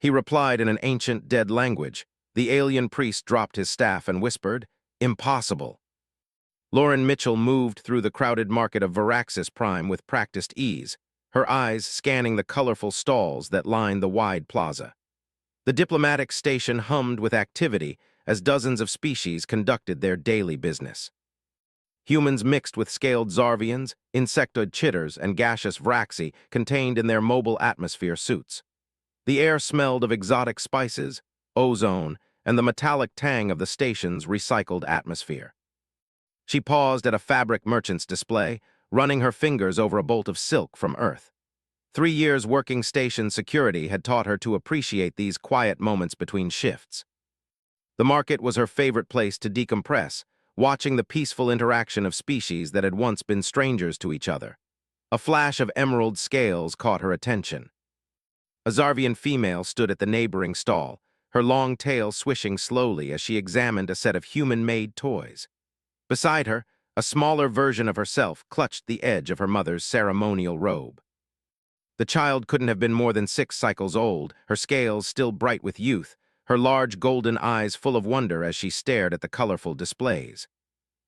He replied in an ancient, dead language. The alien priest dropped his staff and whispered, "Impossible." Lauren Mitchell moved through the crowded market of Varaxis Prime with practiced ease, her eyes scanning the colorful stalls that lined the wide plaza. The diplomatic station hummed with activity as dozens of species conducted their daily business. Humans mixed with scaled Zarvians, insectoid chitters, and gaseous Vraxi contained in their mobile atmosphere suits. The air smelled of exotic spices, ozone, and the metallic tang of the station's recycled atmosphere. She paused at a fabric merchant's display, running her fingers over a bolt of silk from Earth. 3 years working station security had taught her to appreciate these quiet moments between shifts. The market was her favorite place to decompress, watching the peaceful interaction of species that had once been strangers to each other. A flash of emerald scales caught her attention. A Zarvian female stood at the neighboring stall, her long tail swishing slowly as she examined a set of human-made toys. Beside her, a smaller version of herself clutched the edge of her mother's ceremonial robe. The child couldn't have been more than 6 cycles old, her scales still bright with youth, her large golden eyes full of wonder as she stared at the colorful displays.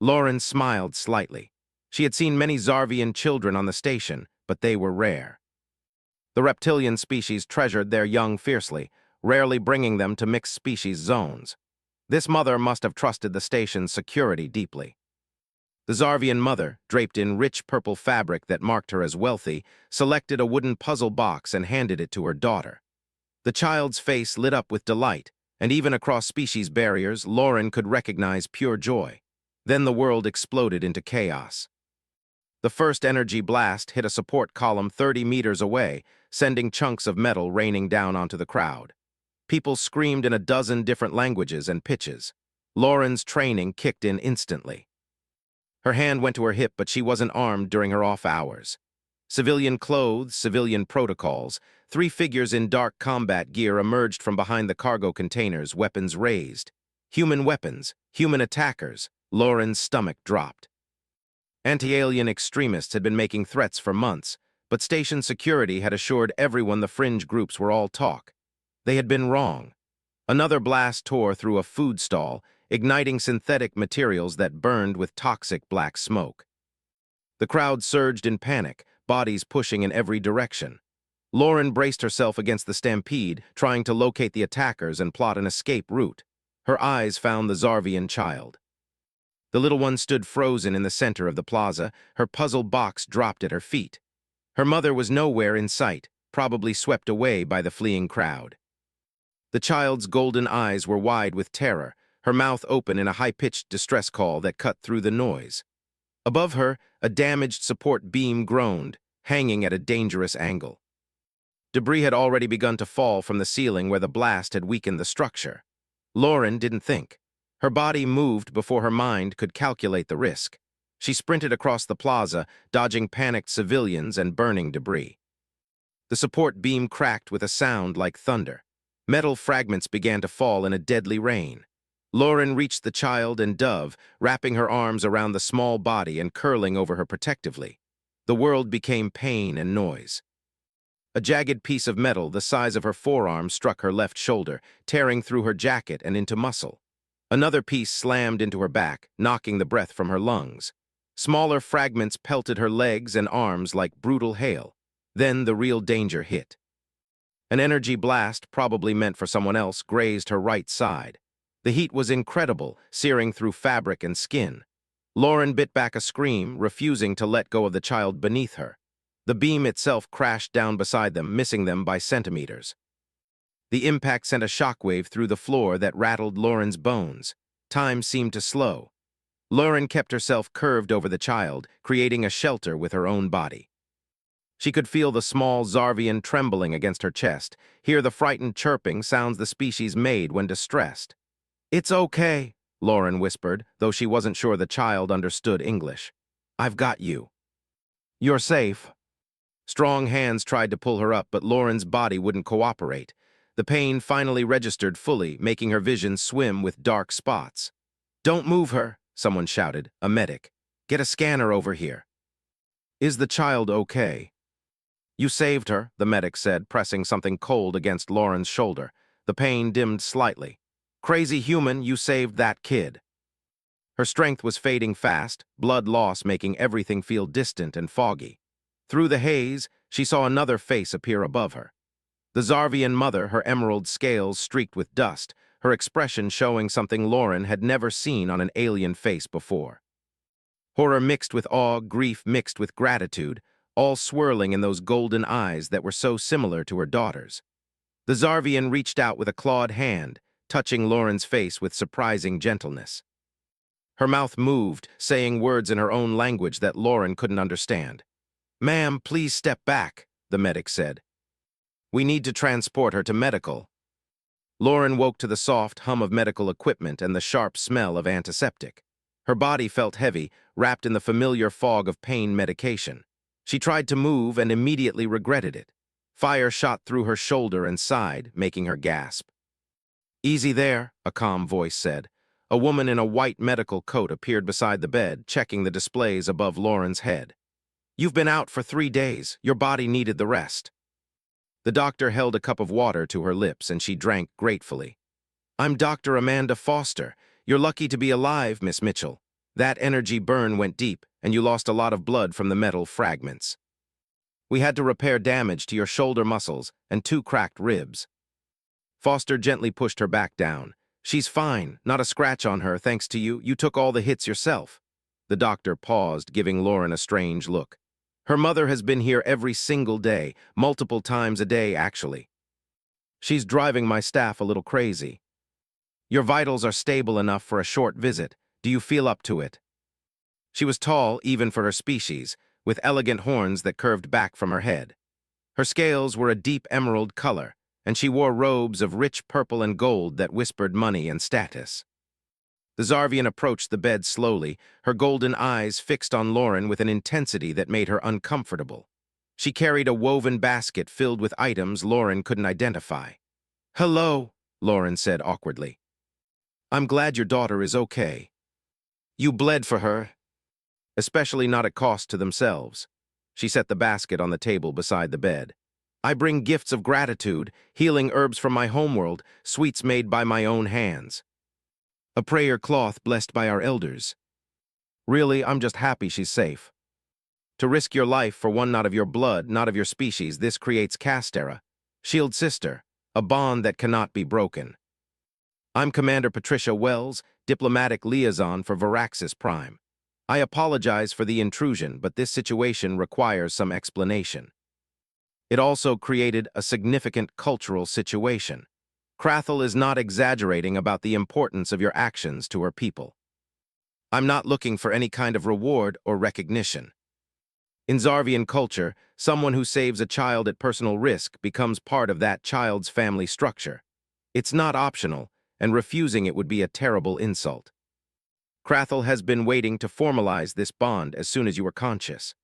Lauren smiled slightly. She had seen many Zarvian children on the station, but they were rare. The reptilian species treasured their young fiercely, rarely bringing them to mixed species zones. This mother must have trusted the station's security deeply. The Zarvian mother, draped in rich purple fabric that marked her as wealthy, selected a wooden puzzle box and handed it to her daughter. The child's face lit up with delight, and even across species barriers, Lauren could recognize pure joy. Then the world exploded into chaos. The first energy blast hit a support column 30 meters away, sending chunks of metal raining down onto the crowd. People screamed in a dozen different languages and pitches. Lauren's training kicked in instantly. Her hand went to her hip, but she wasn't armed during her off hours. Civilian clothes, civilian protocols, 3 figures in dark combat gear emerged from behind the cargo containers, weapons raised. Human weapons, human attackers. Lauren's stomach dropped. Anti-alien extremists had been making threats for months, but station security had assured everyone the fringe groups were all talk. They had been wrong. Another blast tore through a food stall, igniting synthetic materials that burned with toxic black smoke. The crowd surged in panic, bodies pushing in every direction. Lauren braced herself against the stampede, trying to locate the attackers and plot an escape route. Her eyes found the Zarvian child. The little one stood frozen in the center of the plaza, her puzzle box dropped at her feet. Her mother was nowhere in sight, probably swept away by the fleeing crowd. The child's golden eyes were wide with terror, her mouth open in a high-pitched distress call that cut through the noise. Above her, a damaged support beam groaned, hanging at a dangerous angle. Debris had already begun to fall from the ceiling where the blast had weakened the structure. Lauren didn't think. Her body moved before her mind could calculate the risk. She sprinted across the plaza, dodging panicked civilians and burning debris. The support beam cracked with a sound like thunder. Metal fragments began to fall in a deadly rain. Lauren reached the child and Dove, wrapping her arms around the small body and curling over her protectively. The world became pain and noise. A jagged piece of metal the size of her forearm struck her left shoulder, tearing through her jacket and into muscle. Another piece slammed into her back, knocking the breath from her lungs. Smaller fragments pelted her legs and arms like brutal hail. Then the real danger hit. An energy blast, probably meant for someone else, grazed her right side. The heat was incredible, searing through fabric and skin. Lauren bit back a scream, refusing to let go of the child beneath her. The beam itself crashed down beside them, missing them by centimeters. The impact sent a shockwave through the floor that rattled Lauren's bones. Time seemed to slow. Lauren kept herself curved over the child, creating a shelter with her own body. She could feel the small Zarvian trembling against her chest, hear the frightened chirping sounds the species made when distressed. "It's okay," Lauren whispered, though she wasn't sure the child understood English. "I've got you. You're safe." Strong hands tried to pull her up, but Lauren's body wouldn't cooperate. The pain finally registered fully, making her vision swim with dark spots. "Don't move her," someone shouted, a medic. "Get a scanner over here." "Is the child okay?" You saved her, the medic said, pressing something cold against Lauren's shoulder. The pain dimmed slightly. Crazy human, you saved that kid. Her strength was fading fast, blood loss making everything feel distant and foggy. Through the haze, she saw another face appear above her. The Zarvian mother, her emerald scales streaked with dust, her expression showing something Lauren had never seen on an alien face before. Horror mixed with awe, grief mixed with gratitude, all swirling in those golden eyes that were so similar to her daughter's. The Zarvian reached out with a clawed hand, touching Lauren's face with surprising gentleness. Her mouth moved, saying words in her own language that Lauren couldn't understand. "Ma'am, please step back," the medic said. "We need to transport her to medical." Lauren woke to the soft hum of medical equipment and the sharp smell of antiseptic. Her body felt heavy, wrapped in the familiar fog of pain medication. She tried to move and immediately regretted it. Fire shot through her shoulder and side, making her gasp. "Easy there," a calm voice said. A woman in a white medical coat appeared beside the bed, checking the displays above Lauren's head. "You've been out for 3 days. Your body needed the rest." The doctor held a cup of water to her lips, and she drank gratefully. "I'm Dr. Amanda Foster. You're lucky to be alive, Miss Mitchell. That energy burn went deep, and you lost a lot of blood from the metal fragments. We had to repair damage to your shoulder muscles and 2 cracked ribs." Foster gently pushed her back down. "She's fine, not a scratch on her, thanks to you. You took all the hits yourself." The doctor paused, giving Lauren a strange look. "Her mother has been here every single day, multiple times a day, actually. She's driving my staff a little crazy. Your vitals are stable enough for a short visit. Do you feel up to it?" She was tall, even for her species, with elegant horns that curved back from her head. Her scales were a deep emerald color, and she wore robes of rich purple and gold that whispered money and status. The Zarvian approached the bed slowly, her golden eyes fixed on Lauren with an intensity that made her uncomfortable. She carried a woven basket filled with items Lauren couldn't identify. "Hello," Lauren said awkwardly. "I'm glad your daughter is okay. You bled for her, especially not at cost to themselves." She set the basket on the table beside the bed. "I bring gifts of gratitude, healing herbs from my homeworld, sweets made by my own hands. A prayer cloth blessed by our elders. Really, I'm just happy she's safe. To risk your life for one not of your blood, not of your species, this creates Castera, Shield Sister, a bond that cannot be broken. I'm Commander Patricia Wells, diplomatic liaison for Varaxis Prime. I apologize for the intrusion, but this situation requires some explanation." It also created a significant cultural situation. Krathel is not exaggerating about the importance of your actions to her people. "I'm not looking for any kind of reward or recognition. In Zarvian culture, someone who saves a child at personal risk becomes part of that child's family structure. It's not optional, and refusing it would be a terrible insult. Krathel has been waiting to formalize this bond as soon as you were conscious."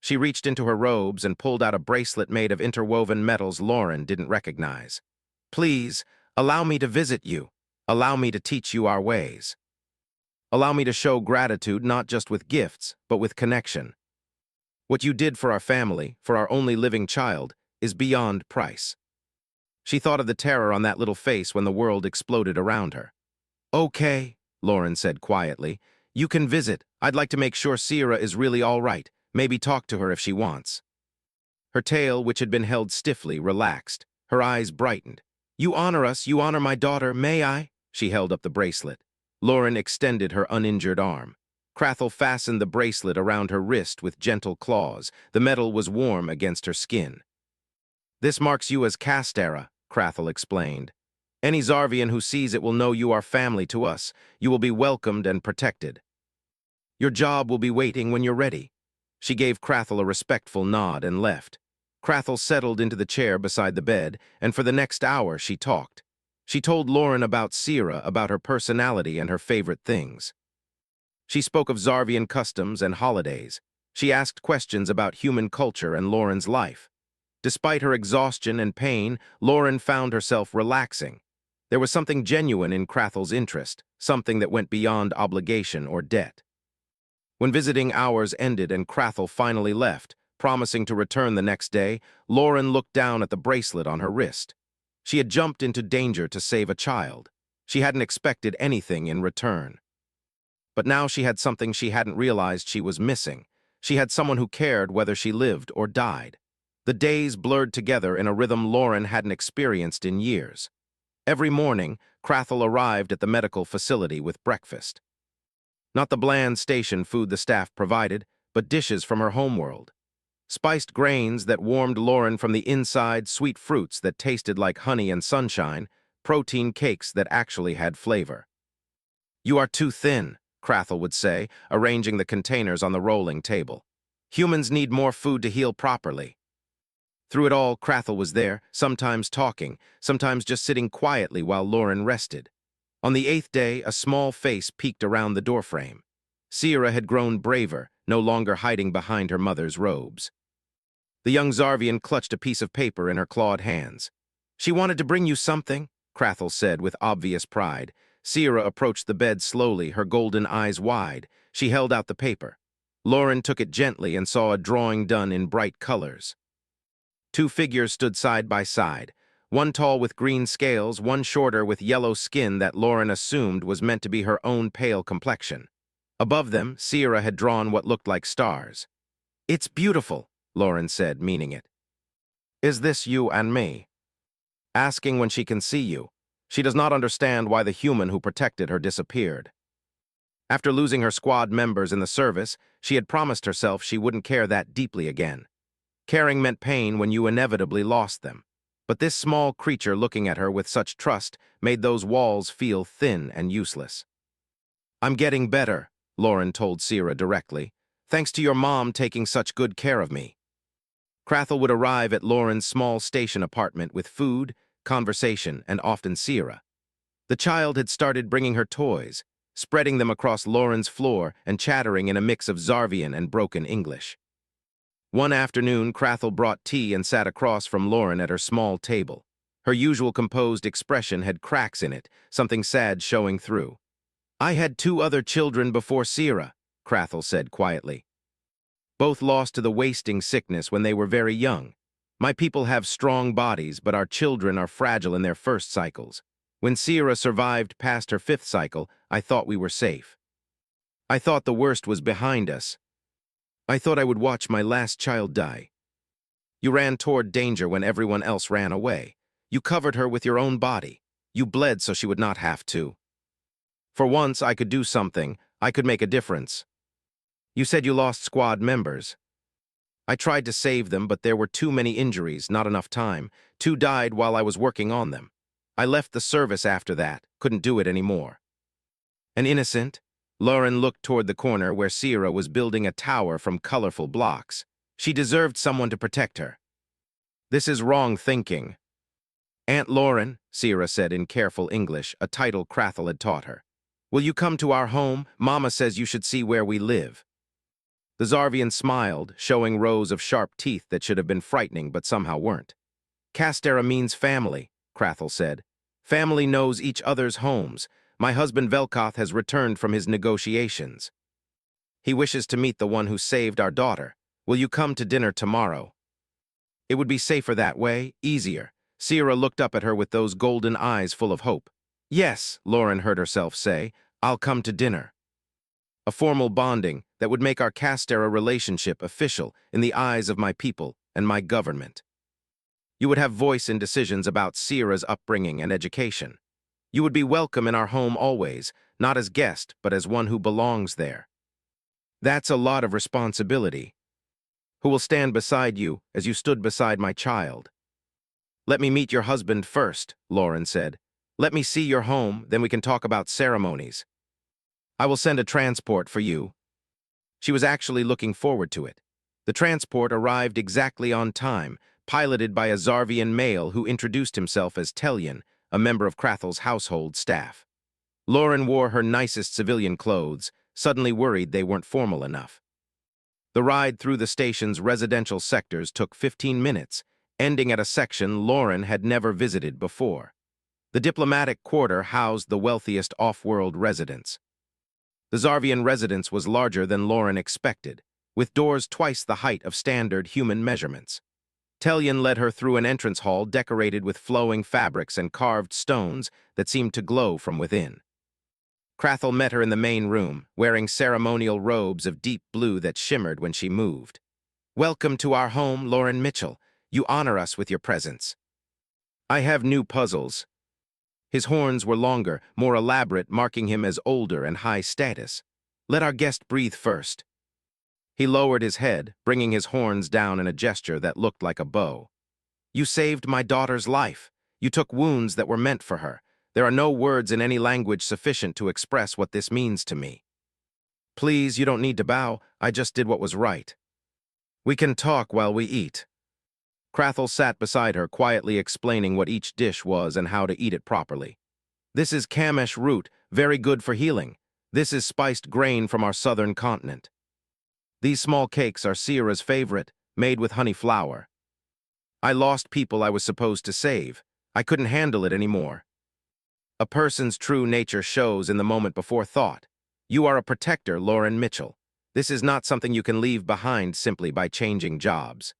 She reached into her robes and pulled out a bracelet made of interwoven metals Lauren didn't recognize. "Please, allow me to visit you. Allow me to teach you our ways. Allow me to show gratitude not just with gifts, but with connection. What you did for our family, for our only living child, is beyond price." She thought of the terror on that little face when the world exploded around her. "Okay," Lauren said quietly. "You can visit. I'd like to make sure Sierra is really all right. Maybe talk to her if she wants." Her tail, which had been held stiffly, relaxed. Her eyes brightened. "You honor us, you honor my daughter, may I?" She held up the bracelet. Lauren extended her uninjured arm. Krathel fastened the bracelet around her wrist with gentle claws. The metal was warm against her skin. "This marks you as Castera," Krathel explained. "Any Zarvian who sees it will know you are family to us. You will be welcomed and protected. Your job will be waiting when you're ready." She gave Krathel a respectful nod and left. Krathel settled into the chair beside the bed, and for the next hour she talked. She told Lauren about Sierra, about her personality and her favorite things. She spoke of Zarvian customs and holidays. She asked questions about human culture and Lauren's life. Despite her exhaustion and pain, Lauren found herself relaxing. There was something genuine in Krathel's interest, something that went beyond obligation or debt. When visiting hours ended and Krathel finally left, Promising to return the next day, Lauren looked down at the bracelet on her wrist. She had jumped into danger to save a child. She hadn't expected anything in return. But now she had something she hadn't realized she was missing. She had someone who cared whether she lived or died. The days blurred together in a rhythm Lauren hadn't experienced in years. Every morning, Crathel arrived at the medical facility with breakfast. Not the bland station food the staff provided, but dishes from her homeworld. Spiced grains that warmed Lauren from the inside, sweet fruits that tasted like honey and sunshine, protein cakes that actually had flavor. "You are too thin," Crathel would say, arranging the containers on the rolling table. "Humans need more food to heal properly." Through it all, Crathel was there, sometimes talking, sometimes just sitting quietly while Lauren rested. On the 8th day, a small face peeked around the doorframe. Sierra had grown braver, no longer hiding behind her mother's robes. The young Zarvian clutched a piece of paper in her clawed hands. "She wanted to bring you something," Crathel said with obvious pride. Sierra approached the bed slowly, her golden eyes wide. She held out the paper. Lauren took it gently and saw a drawing done in bright colors. Two figures stood side by side, one tall with green scales, one shorter with yellow skin that Lauren assumed was meant to be her own pale complexion. Above them, Sierra had drawn what looked like stars. "It's beautiful," Lauren said, meaning it. "Is this you and me?" Asking when she can see you. She does not understand why the human who protected her disappeared. After losing her squad members in the service, she had promised herself she wouldn't care that deeply again. Caring meant pain when you inevitably lost them. But this small creature looking at her with such trust made those walls feel thin and useless. "I'm getting better," Lauren told Sierra directly, "thanks to your mom taking such good care of me." Crathel would arrive at Lauren's small station apartment with food, conversation, and often Sierra. The child had started bringing her toys, spreading them across Lauren's floor and chattering in a mix of Zarvian and broken English. One afternoon, Crathel brought tea and sat across from Lauren at her small table. Her usual composed expression had cracks in it, something sad showing through. "I had 2 other children before Sierra," Crathel said quietly. "Both lost to the wasting sickness when they were very young. My people have strong bodies, but our children are fragile in their first cycles. When Sierra survived past her 5th cycle, I thought we were safe. I thought the worst was behind us. I thought I would watch my last child die. You ran toward danger when everyone else ran away. You covered her with your own body. You bled so she would not have to. For once, I could do something. I could make a difference. You said you lost squad members. I tried to save them, but there were too many injuries, not enough time. 2 died while I was working on them. I left the service after that, couldn't do it anymore." "An innocent?" Lauren looked toward the corner where Sierra was building a tower from colorful blocks. "She deserved someone to protect her." "This is wrong thinking." "Aunt Lauren," Sierra said in careful English, a title Crathel had taught her. "Will you come to our home? Mama says you should see where we live." The Zarvian smiled, showing rows of sharp teeth that should have been frightening but somehow weren't. "Castera means family," Crathel said. "Family knows each other's homes. My husband Velkoth has returned from his negotiations. He wishes to meet the one who saved our daughter. Will you come to dinner tomorrow?" "It would be safer that way, easier." Sierra looked up at her with those golden eyes full of hope. "Yes," Lauren heard herself say, "I'll come to dinner." A formal bonding that would make our Castera relationship official in the eyes of my people and my government. You would have voice in decisions about Sierra's upbringing and education. You would be welcome in our home always, not as guest, but as one who belongs there. That's a lot of responsibility. Who will stand beside you as you stood beside my child? "Let me meet your husband first," Lauren said. "Let me see your home, then we can talk about ceremonies. I will send a transport for you." She was actually looking forward to it. The transport arrived exactly on time, piloted by a Zarvian male who introduced himself as Tellian, a member of Crathel's household staff. Lauren wore her nicest civilian clothes, suddenly worried they weren't formal enough. The ride through the station's residential sectors took 15 minutes, ending at a section Lauren had never visited before. The diplomatic quarter housed the wealthiest off-world residents. The Zarvian residence was larger than Lauren expected, with doors twice the height of standard human measurements. Tellian led her through an entrance hall decorated with flowing fabrics and carved stones that seemed to glow from within. Krathel met her in the main room, wearing ceremonial robes of deep blue that shimmered when she moved. "Welcome to our home, Lauren Mitchell. You honor us with your presence." "I have new puzzles." His horns were longer, more elaborate, marking him as older and high status. "Let our guest breathe first." He lowered his head, bringing his horns down in a gesture that looked like a bow. "You saved my daughter's life. You took wounds that were meant for her. There are no words in any language sufficient to express what this means to me." "Please, you don't need to bow. I just did what was right. We can talk while we eat." Krathel sat beside her, quietly explaining what each dish was and how to eat it properly. "This is Kamesh root, very good for healing. This is spiced grain from our southern continent. These small cakes are Sierra's favorite, made with honey flour. I lost people I was supposed to save. I couldn't handle it anymore." A person's true nature shows in the moment before thought. You are a protector, Lauren Mitchell. This is not something you can leave behind simply by changing jobs.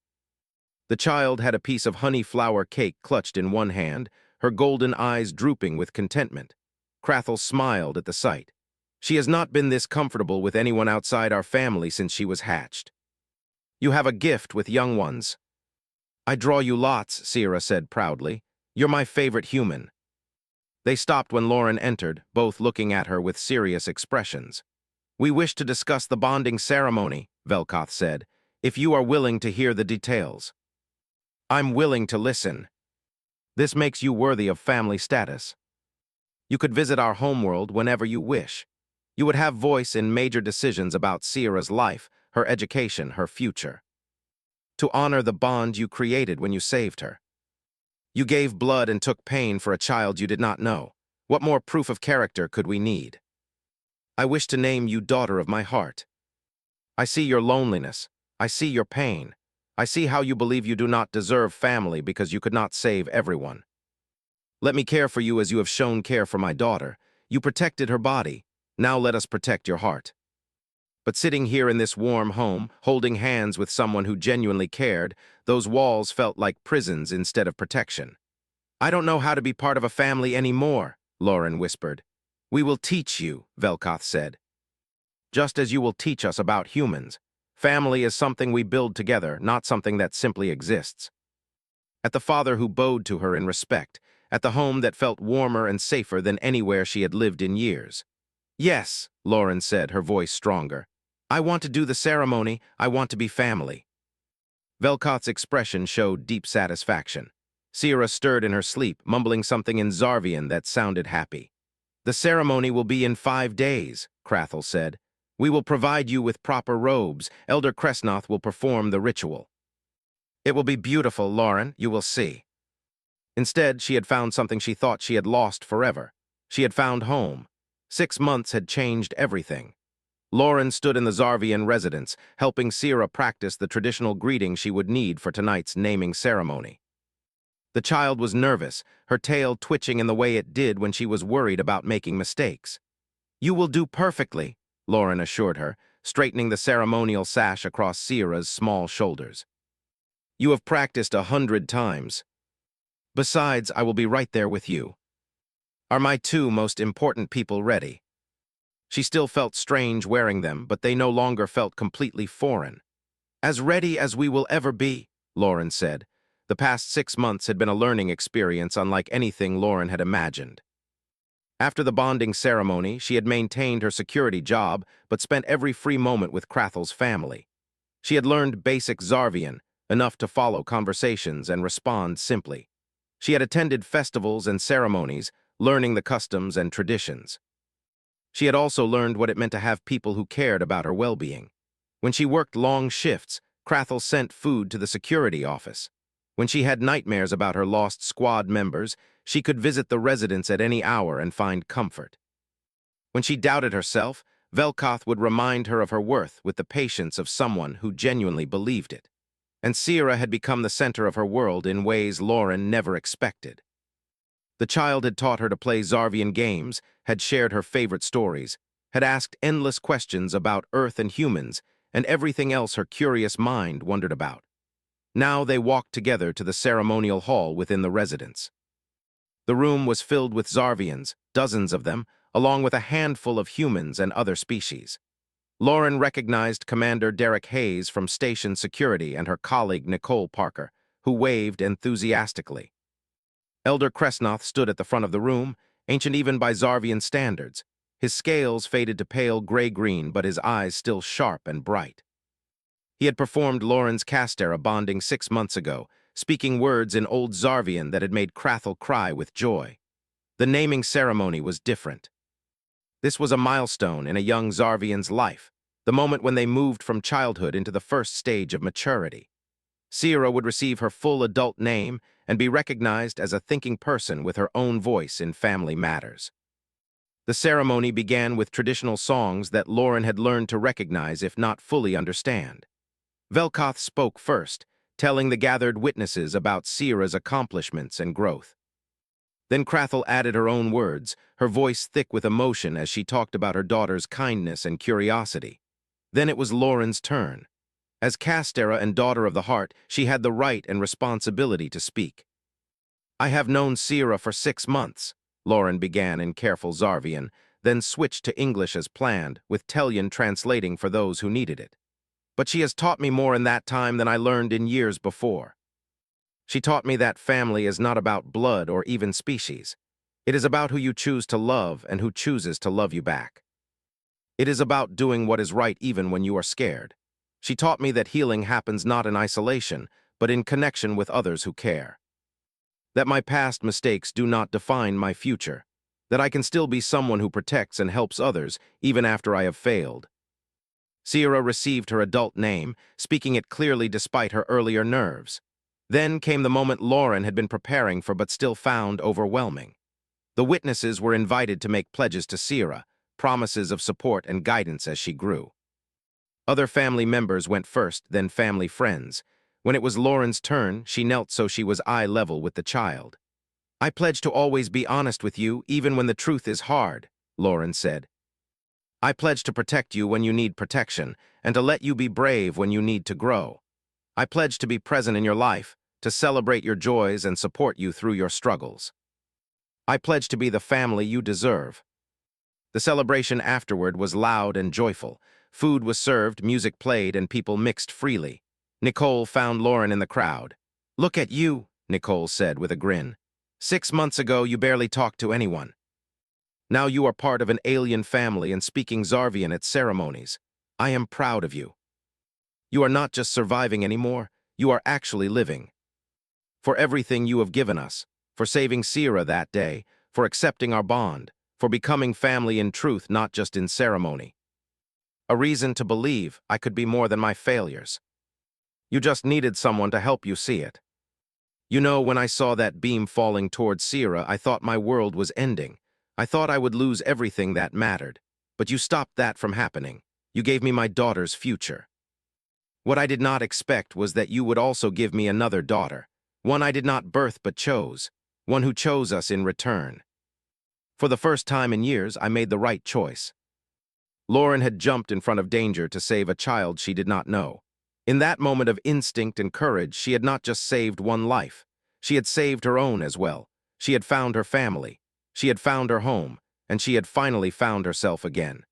The child had a piece of honey flour cake clutched in one hand, her golden eyes drooping with contentment. Krathel smiled at the sight. She has not been this comfortable with anyone outside our family since she was hatched. "You have a gift with young ones." "I draw you lots," Sierra said proudly. "You're my favorite human." They stopped when Lauren entered, both looking at her with serious expressions. "We wish to discuss the bonding ceremony," Velkoth said, "if you are willing to hear the details." "I'm willing to listen." "This makes you worthy of family status. You could visit our homeworld whenever you wish. You would have voice in major decisions about Sierra's life, her education, her future. To honor the bond you created when you saved her. You gave blood and took pain for a child you did not know. What more proof of character could we need? I wish to name you daughter of my heart. I see your loneliness. I see your pain. I see how you believe you do not deserve family because you could not save everyone. Let me care for you as you have shown care for my daughter. You protected her body. Now let us protect your heart." But sitting here in this warm home, holding hands with someone who genuinely cared, those walls felt like prisons instead of protection. "I don't know how to be part of a family anymore," Lauren whispered. "We will teach you," Velkoth said. "Just as you will teach us about humans. Family is something we build together, not something that simply exists." At the father who bowed to her in respect, at the home that felt warmer and safer than anywhere she had lived in years. "Yes," Lauren said, her voice stronger. "I want to do the ceremony. I want to be family." Velkoth's expression showed deep satisfaction. Sierra stirred in her sleep, mumbling something in Zarvian that sounded happy. "The ceremony will be in 5 days," Krathel said. "We will provide you with proper robes. Elder Kresnoth will perform the ritual." "It will be beautiful, Lauren, you will see." Instead, she had found something she thought she had lost forever. She had found home. 6 months had changed everything. Lauren stood in the Zarvian residence, helping Sierra practice the traditional greeting she would need for tonight's naming ceremony. The child was nervous, her tail twitching in the way it did when she was worried about making mistakes. "You will do perfectly," Lauren assured her, straightening the ceremonial sash across Sierra's small shoulders. "You have practiced 100 times. Besides, I will be right there with you. Are my 2 most important people ready?" She still felt strange wearing them, but they no longer felt completely foreign. "As ready as we will ever be," Lauren said. The past 6 months had been a learning experience unlike anything Lauren had imagined. After the bonding ceremony, she had maintained her security job, but spent every free moment with Krathel's family. She had learned basic Zarvian, enough to follow conversations and respond simply. She had attended festivals and ceremonies, learning the customs and traditions. She had also learned what it meant to have people who cared about her well-being. When she worked long shifts, Krathel sent food to the security office. When she had nightmares about her lost squad members, she could visit the residence at any hour and find comfort. When she doubted herself, Velkoth would remind her of her worth with the patience of someone who genuinely believed it. And Sierra had become the center of her world in ways Lauren never expected. The child had taught her to play Zarvian games, had shared her favorite stories, had asked endless questions about Earth and humans, and everything else her curious mind wondered about. Now they walked together to the ceremonial hall within the residence. The room was filled with Zarvians, dozens of them, along with a handful of humans and other species. Lauren recognized Commander Derek Hayes from station security and her colleague Nicole Parker, who waved enthusiastically. Elder Kresnoth stood at the front of the room, ancient even by Zarvian standards. His scales faded to pale gray-green, but his eyes still sharp and bright. He had performed Lauren's Castera bonding 6 months ago, speaking words in Old Zarvian that had made Krathel cry with joy. The naming ceremony was different. This was a milestone in a young Zarvian's life, the moment when they moved from childhood into the first stage of maturity. Sierra would receive her full adult name and be recognized as a thinking person with her own voice in family matters. The ceremony began with traditional songs that Lauren had learned to recognize if not fully understand. Velkoth spoke first, telling the gathered witnesses about Sierra's accomplishments and growth. Then Krathel added her own words, her voice thick with emotion as she talked about her daughter's kindness and curiosity. Then it was Lauren's turn. As Castera and Daughter of the Heart, she had the right and responsibility to speak. "I have known Sierra for 6 months, Lauren began in careful Zarvian, then switched to English as planned, with Tellian translating for those who needed it. But she has taught me more in that time than I learned in years before. She taught me that family is not about blood or even species. It is about who you choose to love and who chooses to love you back. It is about doing what is right even when you are scared. She taught me that healing happens not in isolation, but in connection with others who care. That my past mistakes do not define my future. That I can still be someone who protects and helps others even after I have failed." Sierra received her adult name, speaking it clearly despite her earlier nerves. Then came the moment Lauren had been preparing for but still found overwhelming. The witnesses were invited to make pledges to Sierra, promises of support and guidance as she grew. Other family members went first, then family friends. When it was Lauren's turn, she knelt so she was eye level with the child. "I pledge to always be honest with you, even when the truth is hard," Lauren said. "I pledge to protect you when you need protection, and to let you be brave when you need to grow. I pledge to be present in your life, to celebrate your joys and support you through your struggles. I pledge to be the family you deserve." The celebration afterward was loud and joyful. Food was served, music played, and people mixed freely. Nicole found Lauren in the crowd. "Look at you," Nicole said with a grin. "6 months ago, you barely talked to anyone. Now you are part of an alien family and speaking Zarvian at ceremonies. I am proud of you. You are not just surviving anymore, you are actually living. For everything you have given us, for saving Sierra that day, for accepting our bond, for becoming family in truth, not just in ceremony. A reason to believe I could be more than my failures. You just needed someone to help you see it. You know, when I saw that beam falling towards Sierra, I thought my world was ending. I thought I would lose everything that mattered. But you stopped that from happening. You gave me my daughter's future. What I did not expect was that you would also give me another daughter, one I did not birth but chose, one who chose us in return. For the first time in years, I made the right choice." Lauren had jumped in front of danger to save a child she did not know. In that moment of instinct and courage, she had not just saved one life. She had saved her own as well. She had found her family. She had found her home, and she had finally found herself again.